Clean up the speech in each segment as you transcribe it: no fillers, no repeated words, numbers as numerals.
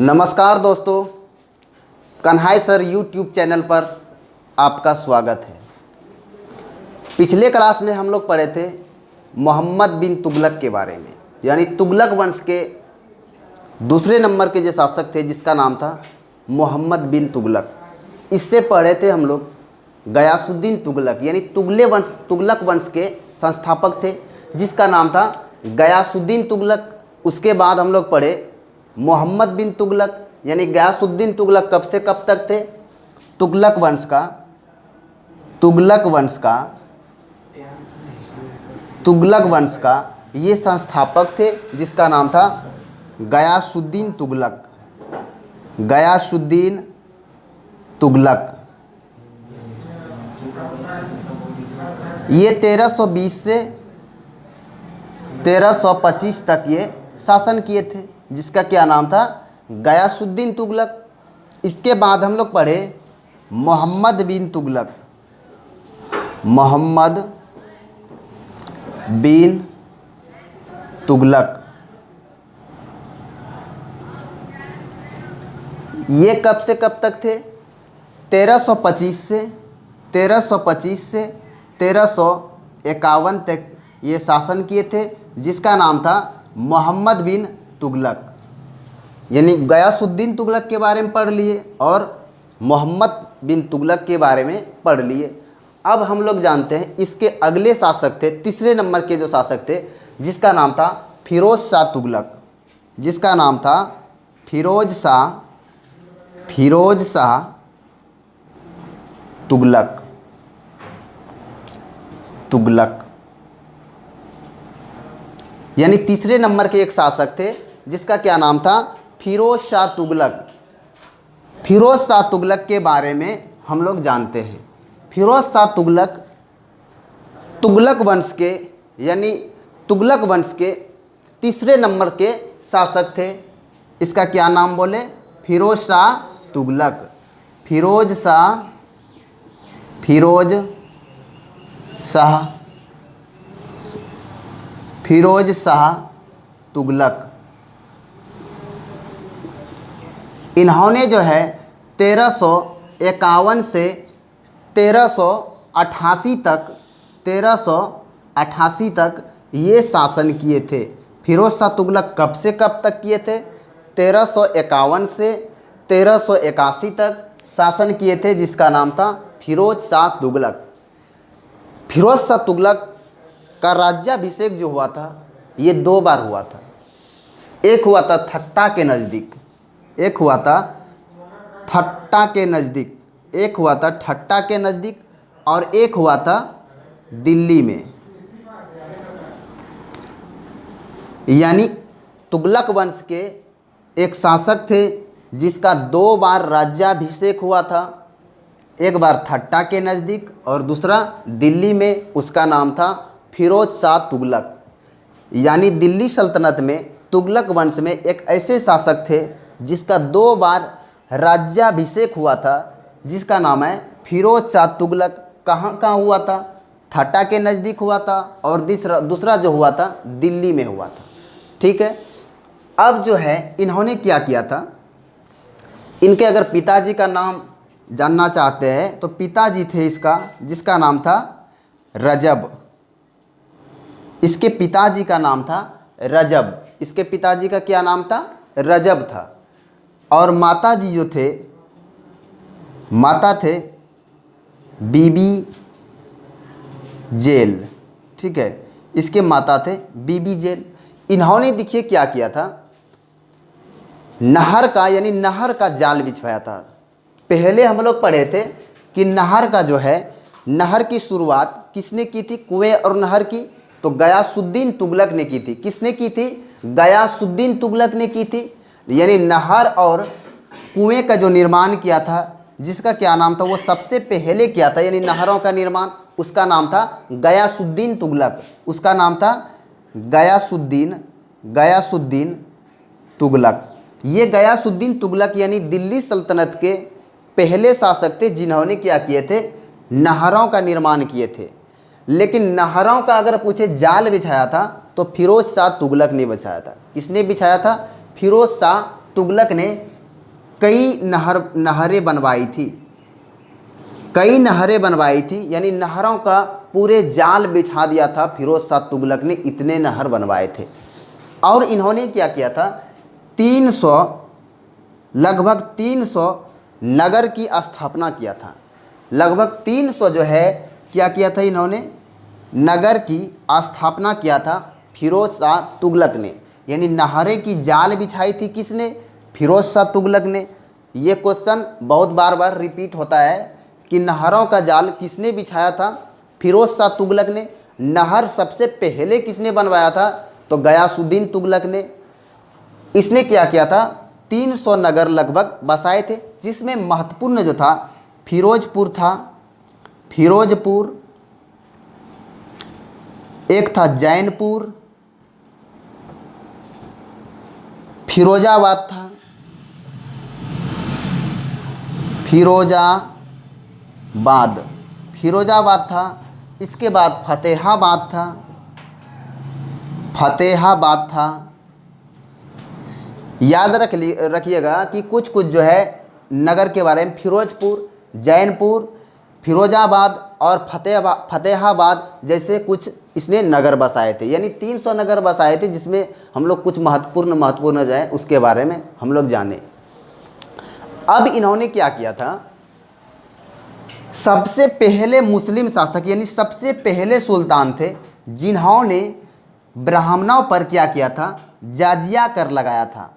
नमस्कार दोस्तों, Kanhai sir YouTube channel पर आपका स्वागत है। पिछले क्लास में हम लोग पढ़े थे मोहम्मद बिन तुगलक के बारे में, यानी तुगलक वंश के दूसरे नंबर के जो शासक थे जिसका नाम था मोहम्मद बिन तुगलक। इससे पढ़े थे हम लोग गयासुद्दीन तुगलक, यानी तुगलक वंश के संस्थापक थे जिसका नाम था गयासुद्दीन तुगलक। उसके बाद हम लोग पढ़े मोहम्मद बिन तुगलक, यानी गयासुद्दीन तुगलक कब से कब तक थे? तुगलक वंश का ये संस्थापक थे जिसका नाम था गयासुद्दीन तुगलक। ये 1320 से 1325 तक ये शासन किए थे जिसका क्या नाम था? गयासुद्दीन तुगलक। इसके बाद हम लोग पढ़े मोहम्मद बिन तुगलक। ये कब से कब तक थे? 1325 से 1351 तक ये शासन किए थे जिसका नाम था मोहम्मद बिन तुगलक। यानी गयासुद्दीन तुगलक के बारे में पढ़ लिए और मोहम्मद बिन तुगलक के बारे में पढ़ लिए। अब हम लोग जानते हैं इसके अगले शासक थे, तीसरे नंबर के जो शासक थे जिसका नाम था फिरोज शाह तुगलक। जिसका नाम था फिरोज शाह तुगलक। यानी तीसरे नंबर के एक शासक थे जिसका क्या नाम था? फिरोज शाह तुगलक। फिरोज शाह तुगलक के बारे में हम लोग जानते हैं। फिरोज शाह तुगलक तुगलक वंश के तीसरे नंबर के शासक थे। इसका क्या नाम बोले? फिरोज शाह तुगलक। फिरोज शाह तुगलक। इन्होंने जो है 1351 से 1388 तक ये शासन किए थे। फिरोज शाह तुगलक कब से कब तक किए थे? 1351 से 1381 तक शासन किए थे जिसका नाम था फिरोज शाह तुगलक। फिरोज शाह तुगलक का राज्याभिषेक जो हुआ था ये 2 बार हुआ था। एक हुआ था ठट्टा के नज़दीक, और एक हुआ था दिल्ली में। यानी तुगलक वंश के एक शासक थे जिसका 2 बार राज्याभिषेक हुआ था। एक बार ठट्टा के नज़दीक और दूसरा दिल्ली में। उसका नाम था फिरोज शाह तुगलक। यानी दिल्ली सल्तनत में तुगलक वंश में एक ऐसे शासक थे जिसका 2 बार राज्याभिषेक हुआ था जिसका नाम है फिरोज शाह तुगलक। कहाँ हुआ था? ठट्टा के नज़दीक हुआ था और दूसरा जो हुआ था दिल्ली में हुआ था। ठीक है। अब जो है इन्होंने क्या किया था, इनके अगर पिताजी का नाम जानना चाहते हैं तो पिताजी थे इसका जिसका नाम था रजब। इसके पिताजी का नाम था रजब। इसके पिताजी का क्या नाम था? रजब था। और माताजी जो थे, माता थे बीबी जेल। ठीक है, इसके माता थे बीबी जेल। इन्होंने देखिए क्या किया था, नहर का जाल बिछवाया था। पहले हम लोग पढ़े थे कि नहर का जो है, नहर की शुरुआत किसने की थी? कुएं और नहर की तो गयासुद्दीन तुगलक ने की थी। किसने की थी? गयासुद्दीन तुगलक ने की थी। यानी नहर और कुएं का जो निर्माण किया था जिसका क्या नाम था, वो सबसे पहले किया था। यानी नहरों का निर्माण, उसका नाम था गयासुद्दीन तुगलक। उसका नाम था गयासुद्दीन तुगलक। ये गयासुद्दीन तुगलक यानी दिल्ली सल्तनत के पहले शासक थे जिन्होंने क्या किए थे? नहरों का निर्माण किए थे। लेकिन नहरों का अगर पूछे जाल बिछाया था तो फिरोज शाह तुगलक ने बिछाया था। किसने बिछाया था? फिरोज शाह तुगलक ने कई नहरें बनवाई थी, कई नहरें बनवाई थी, यानी नहरों का पूरे जाल बिछा दिया था फिरोज शाह तुगलक ने, इतने नहर बनवाए थे। और इन्होंने क्या किया था, 300 लगभग 300 नगर की स्थापना किया था। लगभग 300 जो है क्या किया था इन्होंने, नगर की स्थापना किया था फिरोज शाह तुगलक ने। यानी नहरें की जाल बिछाई थी किसने, फिरोज शाह तुगलक ने। ये क्वेश्चन बहुत बार बार रिपीट होता है कि नहरों का जाल किसने बिछाया था, फिरोज शाह तुगलक ने। नहर सबसे पहले किसने बनवाया था, तो गयासुद्दीन तुगलक ने। इसने क्या किया था, 300 नगर लगभग बसाए थे, जिसमें महत्वपूर्ण जो था फिरोजपुर था, फिरोजपुर, एक था जैनपुर, फिरोजाबाद था, फिरोजाबाद था। इसके बाद फतेहाबाद था। याद रखिएगा कि कुछ कुछ जो है नगर के बारे में, फिरोजपुर, जैनपुर, फिरोजाबाद और फतेहाबाद जैसे कुछ इसने नगर बसाए थे। यानी 300 नगर बसाए थे, जिसमें हम लोग कुछ महत्वपूर्ण जो है उसके बारे में हम लोग जाने। अब इन्होंने क्या किया था, सबसे पहले मुस्लिम शासक यानी सबसे पहले सुल्तान थे जिन्होंने ब्राह्मणों पर क्या किया था, जाजिया कर लगाया था।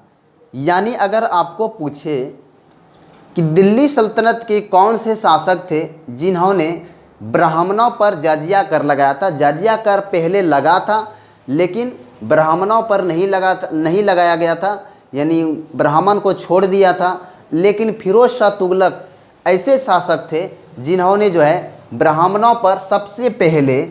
यानी अगर आपको पूछे कि दिल्ली सल्तनत के कौन से शासक थे जिन्होंने ब्राह्मणों पर जाजिया कर लगाया था। जाजिया कर पहले लगा था, लेकिन ब्राह्मणों पर नहीं लगाया गया था, यानी ब्राह्मण को छोड़ दिया था। लेकिन फिरोज शाह तुगलक ऐसे शासक थे जिन्होंने जो है ब्राह्मणों पर सबसे पहले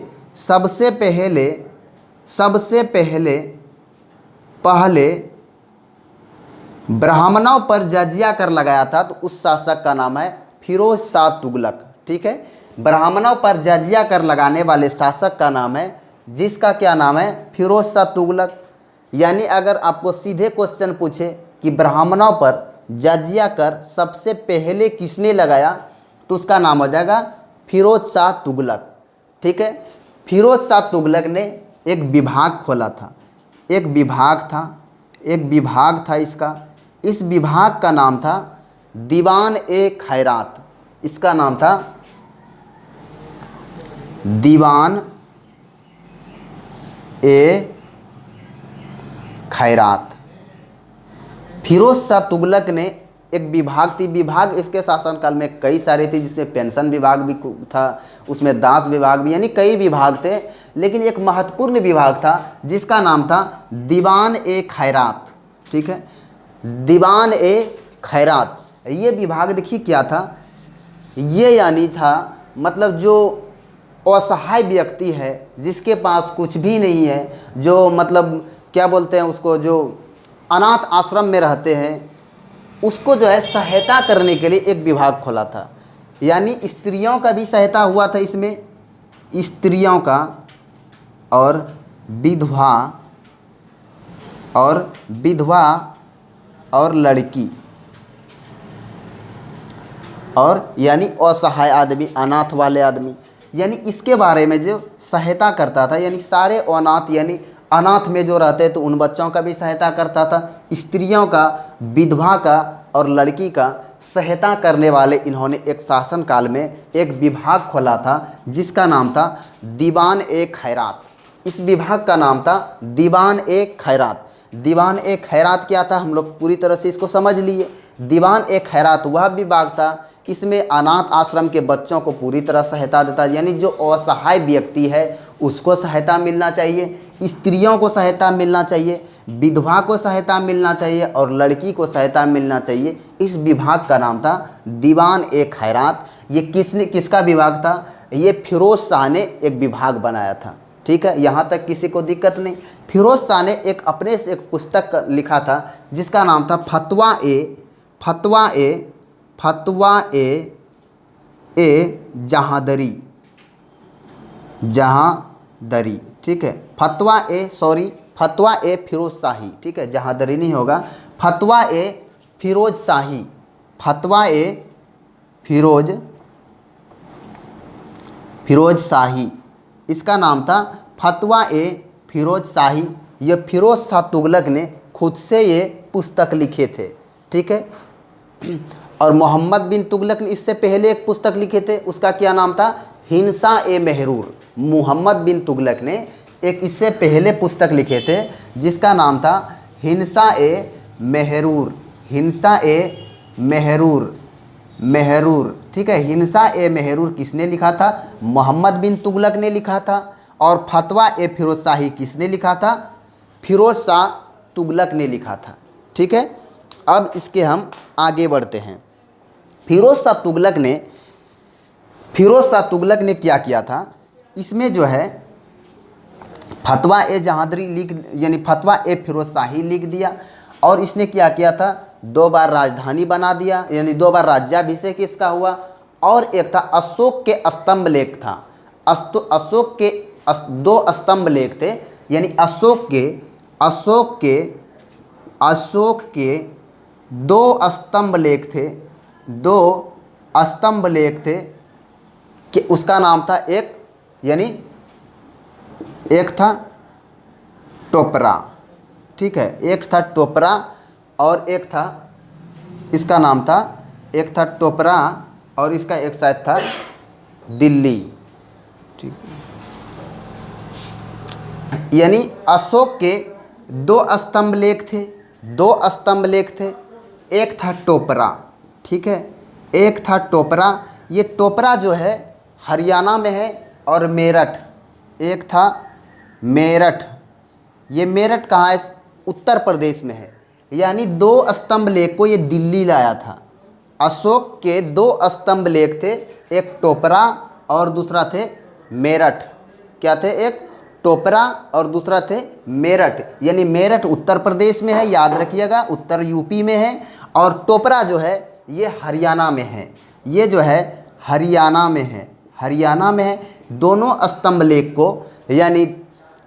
ब्राह्मणों पर जाजिया कर लगाया था। तो उस शासक का नाम है फिरोज शाह तुगलक। ठीक है, ब्राह्मणों पर जाजिया कर लगाने वाले शासक का नाम है, जिसका क्या नाम है, फिरोज शाह तुगलक। यानी अगर आपको सीधे क्वेश्चन पूछे कि ब्राह्मणों पर जाजिया कर सबसे पहले किसने लगाया, तो उसका नाम हो जाएगा फिरोज शाह तुगलक। ठीक है, फिरोज शाह तुगलक ने एक विभाग खोला था, एक विभाग था इसका। इस विभाग का नाम था दीवान ए खैरात। इसका नाम था दीवान ए खैरात। फिरोज शाह तुगलक ने एक विभाग थी, विभाग इसके शासनकाल में कई सारे थे, जिसमें पेंशन विभाग भी था, उसमें दास विभाग भी, यानी कई विभाग थे। लेकिन एक महत्वपूर्ण विभाग था जिसका नाम था दीवान ए खैरात। ठीक है, दीवान ए खैरात। ये विभाग देखिए क्या था, ये यानी था मतलब जो असहाय व्यक्ति है, जिसके पास कुछ भी नहीं है, जो मतलब क्या बोलते हैं उसको, जो अनाथ आश्रम में रहते हैं, उसको जो है सहायता करने के लिए एक विभाग खोला था। यानी स्त्रियों का भी सहायता हुआ था इसमें, स्त्रियों का और विधवा और लड़की, और यानी असहाय आदमी, अनाथ वाले आदमी, यानी इसके बारे में जो सहायता करता था। यानी सारे अनाथ, यानी अनाथ में जो रहते तो उन बच्चों का भी सहायता करता था, स्त्रियों का, विधवा का और लड़की का सहायता करने वाले इन्होंने एक शासनकाल में एक विभाग खोला था, जिसका नाम था दीवान ए खैरात। इस विभाग का नाम था दीवान ए खैरात। दीवान ए खैरात क्या था, हम लोग पूरी तरह से इसको समझ लिए। दीवान ए खैरात वह विभाग था, इसमें अनाथ आश्रम के बच्चों को पूरी तरह सहायता देता, यानी जो असहाय व्यक्ति है उसको सहायता मिलना चाहिए, स्त्रियों को सहायता मिलना चाहिए, विधवा को सहायता मिलना चाहिए और लड़की को सहायता मिलना चाहिए। इस विभाग का नाम था दीवान ए खैरात। ये किसका विभाग था, ये फिरोज शाह ने एक विभाग बनाया था। ठीक है, यहाँ तक किसी को दिक्कत नहीं। फिरोज शाह ने अपने से एक पुस्तक लिखा था जिसका नाम था फतवा ए जहांदरी। ठीक है, फतवा ए फिरोज शाही। ठीक है, जहांदरी नहीं होगा, फतवा ए फिरोज शाही। फतवा ए फिरोज शाही, इसका नाम था फतवा ए फिरोज शाही। ये फिरोज शाह तुगलक ने खुद से ये पुस्तक लिखे थे, ठीक है। और मोहम्मद बिन तुगलक ने इससे पहले एक पुस्तक लिखे थे, उसका क्या नाम था, हिंसा ए महरूर। मोहम्मद बिन तुगलक ने एक इससे पहले पुस्तक लिखे थे जिसका नाम था हिंसा ए महरूर, हिंसा ए महरूर, ठीक है। हिंसा ए महरूर किसने लिखा था, मोहम्मद बिन तुगलक ने लिखा था। और फतवा ए फिरोज शाही किसने लिखा था, फिरोज शाह तुगलक ने लिखा था, ठीक है। अब इसके हम आगे बढ़ते हैं। फिरोज शाह तुगलक ने क्या किया था, इसमें जो है फतवा ए जहांदरी यानी फतवा ए फिरोज शाही लिख दिया। और इसने क्या किया था, 2 बार राजधानी बना दिया, यानी 2 बार राज्याभिषेक इसका हुआ। और एक था अशोक के स्तंभ लेख था, अशोक के 2 स्तंभ लेख थे, यानी अशोक के 2 स्तंभ लेख थे, 2 स्तंभ लेख थे कि उसका नाम था एक था टोपरा, ठीक है, एक था टोपरा और एक था इसका नाम था, एक था टोपरा और इसका एक शायद था दिल्ली, ठीक है। यानी अशोक के 2 स्तंभ लेख थे, 2 स्तंभ लेख थे, एक था टोपरा, ठीक है, एक था टोपरा। ये टोपरा जो है हरियाणा में है और मेरठ, एक था मेरठ, ये मेरठ कहाँ है, उत्तर प्रदेश में है। यानी 2 स्तंभ लेख को ये दिल्ली लाया था। अशोक के 2 स्तंभ लेख थे, एक टोपरा और दूसरा थे मेरठ। क्या थे, एक टोपरा और दूसरा थे मेरठ। यानी मेरठ उत्तर प्रदेश में है, याद रखिएगा, उत्तर यूपी में है। और टोपरा जो है ये हरियाणा में है, ये जो है हरियाणा में है, हरियाणा में है। दोनों स्तंभ लेख को यानी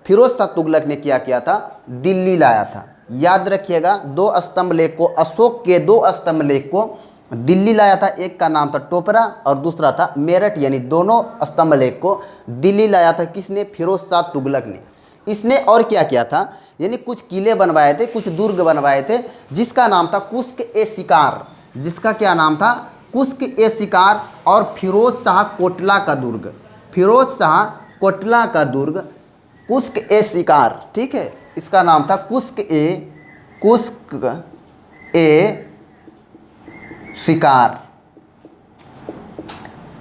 फिरोज शाह तुगलक ने क्या किया था, दिल्ली लाया था। याद रखिएगा, 2 स्तंभ लेख को, अशोक के 2 स्तंभ लेख को दिल्ली लाया था। एक का नाम था टोपरा और दूसरा था मेरठ, यानी दोनों स्तंभ लेख को दिल्ली लाया था। किसने, फिरोज शाह तुगलक ने। इसने और क्या किया था, यानी कुछ किले बनवाए थे, कुछ दुर्ग बनवाए थे, जिसका नाम था कुश्क ए शिकार, जिसका क्या नाम था, कुश्क ए शिकार। और फिरोज शाह कोटला का दुर्ग, फिरोज शाह कोटला का दुर्ग, कुश्क ए शिकार, ठीक है, इसका नाम था कुश्क ए शिकार।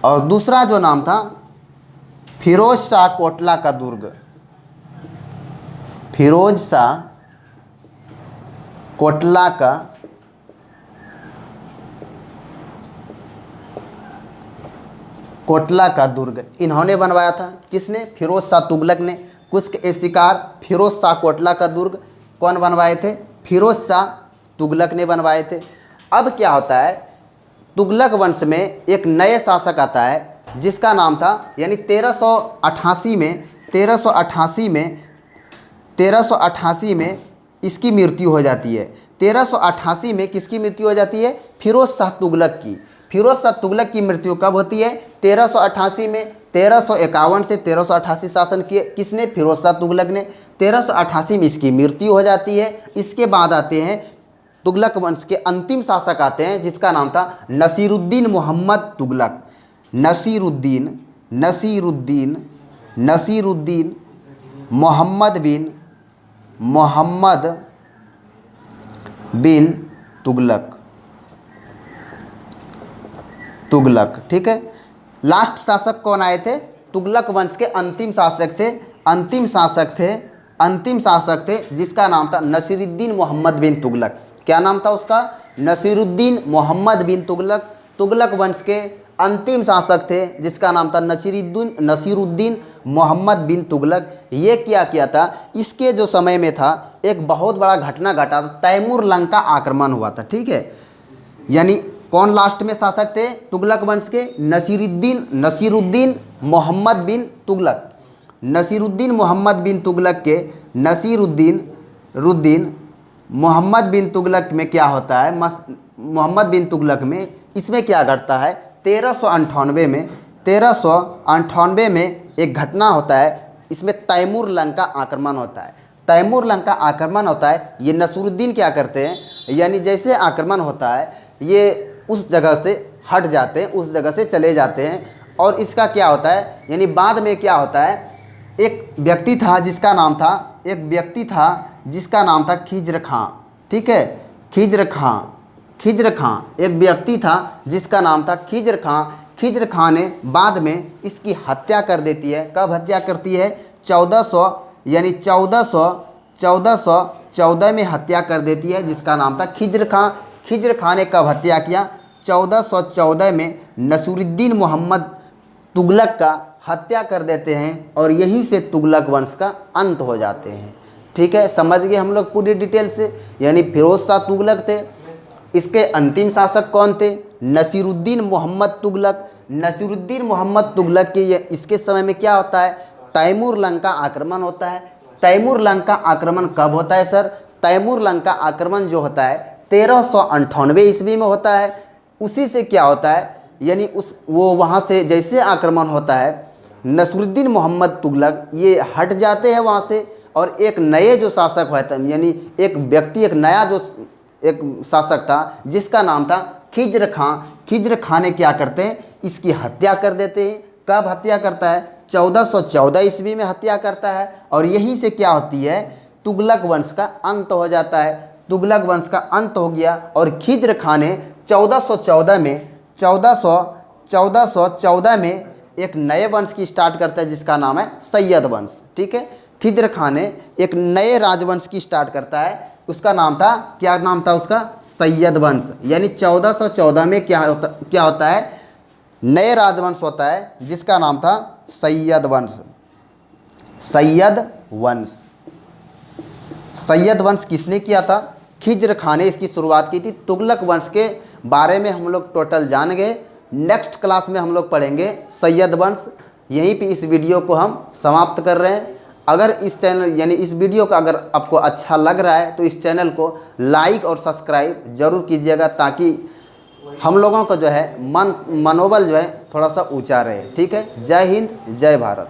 और दूसरा जो नाम था फिरोज शाह कोटला का दुर्ग, फिरोज शाह कोटला का दुर्ग इन्होंने बनवाया था। किसने, फिरोज शाह तुगलक ने। कुश्क ए शिकार, फिरोज शाह कोटला का दुर्ग कौन बनवाए थे, फिरोज शाह तुगलक ने बनवाए थे। अब क्या होता है, तुगलक वंश में एक नए शासक आता है जिसका नाम था, यानी 1388 में इसकी मृत्यु हो जाती है। 1388 में किसकी मृत्यु हो जाती है, फिरोज शाह तुगलक की। फिरोज शाह तुगलक की मृत्यु कब होती है, 1388 में। 1351 से 1388 शासन किए किसने, फिरोज शाह तुगलक ने। 1388 में इसकी मृत्यु हो जाती है। इसके बाद आते हैं तुगलक वंश के अंतिम शासक आते हैं जिसका नाम था नसीरुद्दीन मोहम्मद तुगलक। नसीरुद्दीन मोहम्मद बिन तुगलक, ठीक है। लास्ट शासक कौन आए थे, तुगलक वंश के अंतिम शासक थे जिसका नाम था नसीरुद्दीन मोहम्मद बिन तुगलक। क्या नाम था उसका, नसीरुद्दीन मोहम्मद बिन तुगलक। तुगलक वंश के अंतिम शासक थे जिसका नाम था नसीरुद्दीन मोहम्मद बिन तुगलक। ये क्या किया था, इसके जो समय में था एक बहुत बड़ा घटना घटा था, तैमूर लंका आक्रमण हुआ था, ठीक है। यानी कौन लास्ट में शासक थे तुगलक वंश के, नसीरुद्दीन मोहम्मद बिन तुगलक। नसीरुद्दीन मोहम्मद बिन तुगलक के नसीरुद्दीन मोहम्मद बिन तुगलक में क्या होता है, मोहम्मद बिन तुगलक में इसमें क्या घटता है, 1398 में एक घटना होता है। इसमें तैमूर लंग का आक्रमण होता है। तैमूर लंग का आक्रमण होता है। ये नसरुद्दीन क्या करते हैं, यानी जैसे आक्रमण होता है ये उस जगह से हट जाते हैं, उस जगह से चले जाते हैं। और इसका क्या होता है, यानी बाद में क्या होता है, एक व्यक्ति था जिसका नाम था खिज्र खां। ठीक है, खिज्र खां एक व्यक्ति था जिसका नाम था खिज्र खां। खिज्र खां ने बाद में इसकी हत्या कर देती है। कब हत्या करती है, 1414 में हत्या कर देती है, जिसका नाम था खिज्र खां। खिज्र खां ने कब हत्या किया, 1414 में नसरुद्दीन मोहम्मद तुगलक का हत्या कर देते हैं और यहीं से तुगलक वंश का अंत हो जाते हैं। ठीक है, समझ गए हम लोग पूरी डिटेल से। यानी फिरोज शाह तुगलक थे, इसके अंतिम शासक कौन थे, नसीरुद्दीन मोहम्मद तुगलक। नसीरुद्दीन मोहम्मद तुगलक के इसके समय में क्या होता है, तैमूर लंग का आक्रमण होता है। तैमूर लंग का आक्रमण कब होता है सर, तैमूर लंग का आक्रमण जो होता है 1398 ईस्वी में होता है। उसी से क्या होता है, यानी वो वहाँ से जैसे आक्रमण होता है नसरुद्दीन मोहम्मद तुगलक ये हट जाते हैं वहाँ से, और एक नए जो शासक हुआ था, यानी एक व्यक्ति, एक नया जो एक शासक था जिसका नाम था खिज्र खां। खिज्र खां ने क्या करते हैं, इसकी हत्या कर देते हैं। कब हत्या करता है, 1414 ईस्वी में हत्या करता है। और यहीं से क्या होती है, तुगलक वंश का अंत हो जाता है। तुगलक वंश का अंत हो गया और खिज्र खां ने 1414 में एक नए वंश की स्टार्ट करता है जिसका नाम है सैयद वंश। ठीक है, खिज्र खां ने एक नए राजवंश की स्टार्ट करता है, उसका नाम था, क्या नाम था उसका, सैयद वंश। यानी 1414 में क्या होता है, नए राजवंश होता है जिसका नाम था सैयद वंश। सैयद वंश किसने किया था, खिज्र खां ने इसकी शुरुआत की थी। तुगलक वंश के बारे में हम लोग टोटल जान गए। नेक्स्ट क्लास में हम लोग पढ़ेंगे सैयद वंश। यहीं पे इस वीडियो को हम समाप्त कर रहे हैं। अगर इस चैनल यानी इस वीडियो का अगर आपको अच्छा लग रहा है तो इस चैनल को लाइक और सब्सक्राइब जरूर कीजिएगा, ताकि हम लोगों का जो है मनोबल जो है थोड़ा सा ऊंचा रहे। ठीक है, जय हिंद, जय भारत।